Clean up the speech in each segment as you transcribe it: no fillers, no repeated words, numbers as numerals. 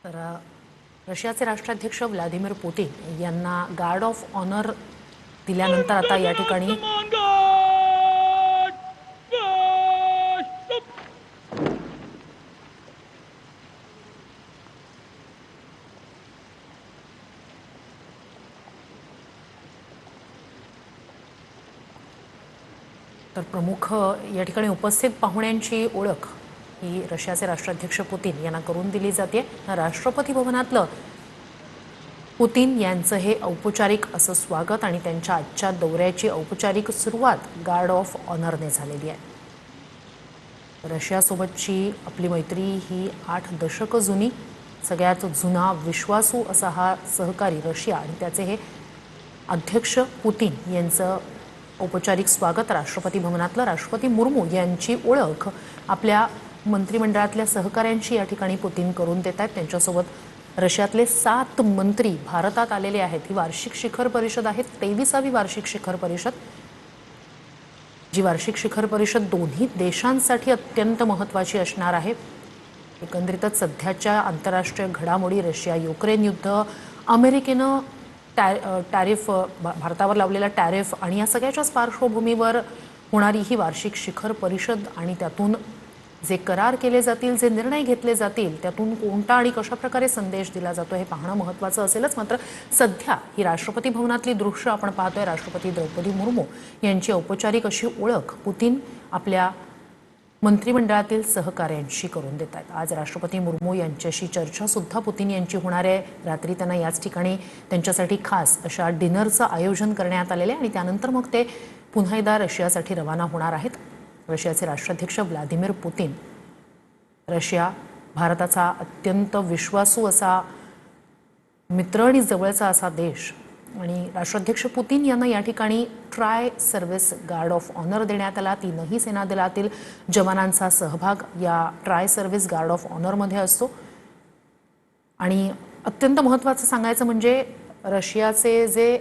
तर रशियाचे राष्ट्राध्यक्ष व्लादिमीर पुतिन यांना गार्ड ऑफ ऑनर दिल्यानंतर आता या ठिकाणी तर प्रमुख या ठिकाणी उपस्थित पाहुण्यांची ओळख ही रशियाचे राष्ट्राध्यक्ष पुतिन यांना करून दिली जाते। राष्ट्रपती भवनातलं पुतिन यांचं हे औपचारिक असं स्वागत आणि त्यांच्या आजच्या दौऱ्याची औपचारिक सुरुवात गार्ड ऑफ ऑनरने झालेली आहे। रशियासोबतची आपली मैत्री ही 8 दशक जुनी, सगळ्यात जुना विश्वासू असा हा सहकारी रशिया आणि त्याचे हे अध्यक्ष पुतिन यांचं औपचारिक स्वागत राष्ट्रपती भवनातलं। राष्ट्रपती मुर्मू यांची ओळख आपल्या मंत्रिमंडळातल्या सहकाऱ्यांशी या ठिकाणी पुतिन करून देत आहेत। त्यांच्यासोबत रशियातले 7 मंत्री भारतात आलेले आहेत। ही वार्षिक शिखर परिषद आहे, 23वी वार्षिक शिखर परिषद, जी वार्षिक शिखर परिषद दोन्ही देशांसाठी अत्यंत महत्त्वाची असणार आहे। एकंदरीतच सध्याच्या आंतरराष्ट्रीय घडामोडी, रशिया युक्रेन युद्ध, अमेरिकेनं टॅरिफ भारतावर लावलेला टॅरिफ आणि या सगळ्याच्याच पार्श्वभूमीवर होणारी ही वार्षिक शिखर परिषद आणि त्यातून जे करार केले जातील, जे निर्णय घेतले जातील, त्यातून कोणता आणि कशा प्रकारे संदेश दिला जातो हे पाहणं महत्त्वाचं असेलच। मात्र सध्या ही राष्ट्रपती भवनातली दृश्य आपण पाहतोय। राष्ट्रपती द्रौपदी मुर्मू यांची औपचारिक अशी ओळख पुतिन आपल्या मंत्रिमंडळातील सहकाऱ्यांशी करून देत आहेत। आज राष्ट्रपती मुर्मू यांच्याशी चर्चा सुद्धा पुतिन यांची होणार आहे। रात्री त्यांना याच ठिकाणी त्यांच्यासाठी खास अशा डिनरचं आयोजन करण्यात आलेले आणि त्यानंतर मग ते पुन्हा एकदा रशियासाठी रवाना होणार आहेत। रशियाचे राष्ट्राध्यक्ष व्लादिमीर पुतिन, रशिया भारताचा अत्यंत विश्वासू असा मित्र आणि जवळचा असा देश आणि राष्ट्राध्यक्ष पुतिन यांना या ठिकाणी tri service guard of honour देण्यात आला। तीनही सेना दलातील जवानांचा सहभाग या ट्राय सर्व्हिस गार्ड ऑफ ऑनरमध्ये असतो आणि अत्यंत महत्त्वाचं सांगायचं म्हणजे रशियाचे जे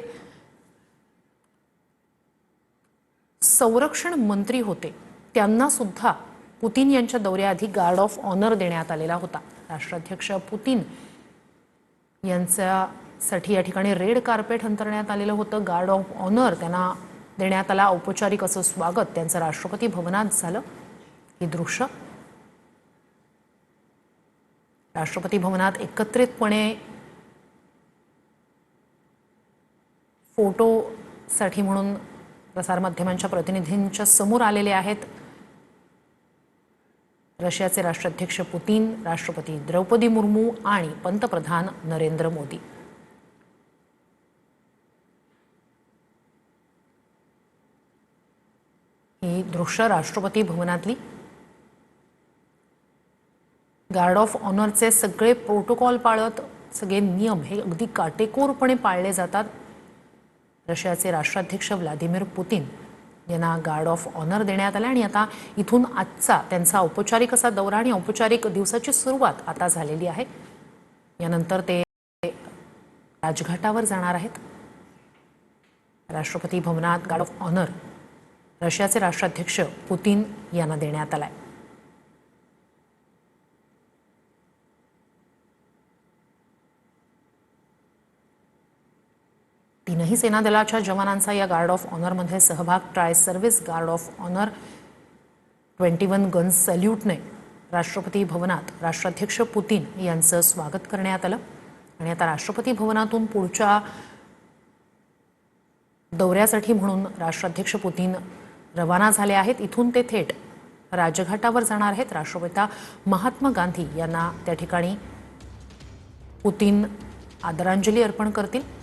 संरक्षण मंत्री होते त्यांना सुद्धा पुतिन यांच्या दौऱ्याआधी गार्ड ऑफ ऑनर देण्यात आलेला होता। राष्ट्राध्यक्ष पुतिन यांच्यासाठी या ठिकाणी रेड कार्पेट अंतरण्यात आलेलं होतं। गार्ड ऑफ ऑनर त्यांना देण्यात आला, औपचारिक असं स्वागत त्यांचं राष्ट्रपती भवनात झालं। हे दृश्य राष्ट्रपती भवनात एकत्रितपणे फोटोसाठी म्हणून प्रसारमाध्यमांच्या प्रतिनिधींच्या समोर आलेले आहेत। रशियाचे राष्ट्राध्यक्ष पुतिन, राष्ट्रपती द्रौपदी मुर्मू आणि पंतप्रधान नरेंद्र मोदी। ही दृश्य राष्ट्रपती भवनातली। गार्ड ऑफ ऑनरचे सगळे प्रोटोकॉल पाळत, सगळे नियम हे अगदी काटेकोरपणे पाळले जातात। रशियाचे राष्ट्राध्यक्ष व्लादिमीर पुतिन यांना गार्ड ऑफ ऑनर देण्यात आला आणि आता इथून आजचा त्यांचा औपचारिक असा दौरा आणि औपचारिक दिवसाची सुरुवात आता झालेली आहे। यानंतर ते राजघाटावर जाणार आहेत। राष्ट्रपती भवनात गार्ड ऑफ ऑनर रशियाचे राष्ट्राध्यक्ष पुतिन यांना देण्यात आलाय। तीनही सेना दलाच्या जवानांचा या गार्ड ऑफ ऑनरमध्ये सहभाग। Tri service guard of honour 21 gun सॅल्यूटने राष्ट्रपती भवनात राष्ट्राध्यक्ष पुतिन यांचं स्वागत करण्यात आलं आणि आता राष्ट्रपती भवनातून पुढच्या दौऱ्यासाठी म्हणून राष्ट्राध्यक्ष पुतिन रवाना झाले आहेत। इथून ते थेट राजघाटावर जाणार आहेत। राष्ट्रपिता महात्मा गांधी यांना त्या ठिकाणी पुतिन आदरांजली अर्पण करतील।